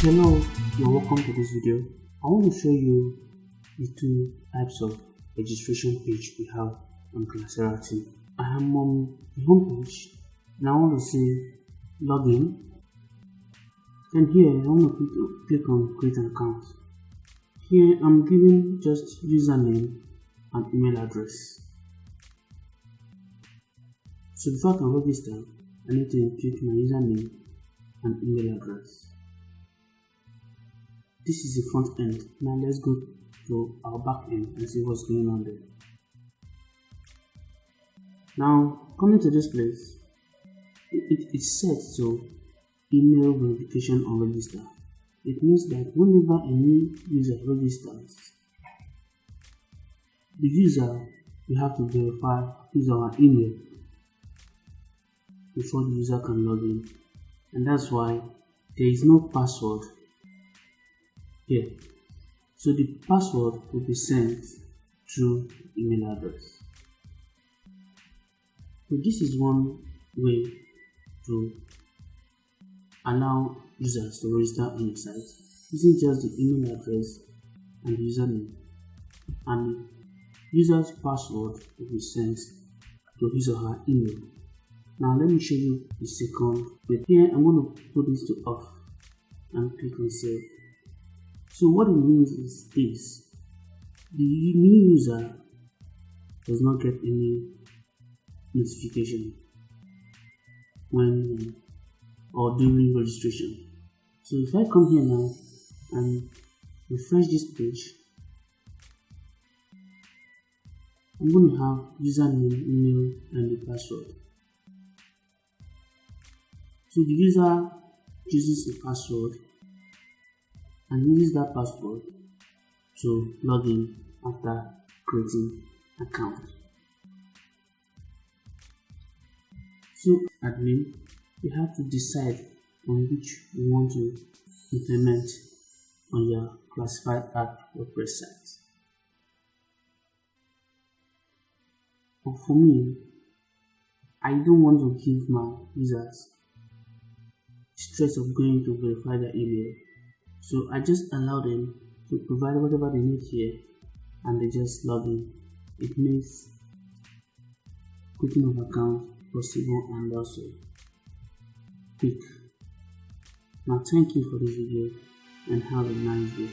Hello, you're welcome to this video. I want to show you the two types of registration page we have on Classiera team. I am on the home page and I want to say login. Then here I want to click on create an account. Here I'm giving just username and email address. So before I can register, I need to input my username and email address. This is the front end. Now let's go to our back end and see what's going on there. Now coming to this place, it's set to email verification or register. It means that whenever a new user registers, the user will have to verify his or her email before the user can log in, and that's why there is no password here. So the password will be sent through email address. So this is one way to allow users to register on your site using just the email address and username, and user's password will be sent to his or her email. Now let me show you the second way. Here I'm going to put this to off and click on save. So what it means is this: the new user does not get any notification when or during registration. So if I come here now and refresh this page, I'm going to have username, email, and the password. So the user chooses a password and uses that password to log in after creating an account. So admin, you have to decide on which you want to implement on your classified app WordPress site. But for me, I don't want to give my users stress of going to verify their email. So I just allow them to provide whatever they need here and they just log in. It makes creating of account possible and also quick. Now thank you for this video and have a nice day.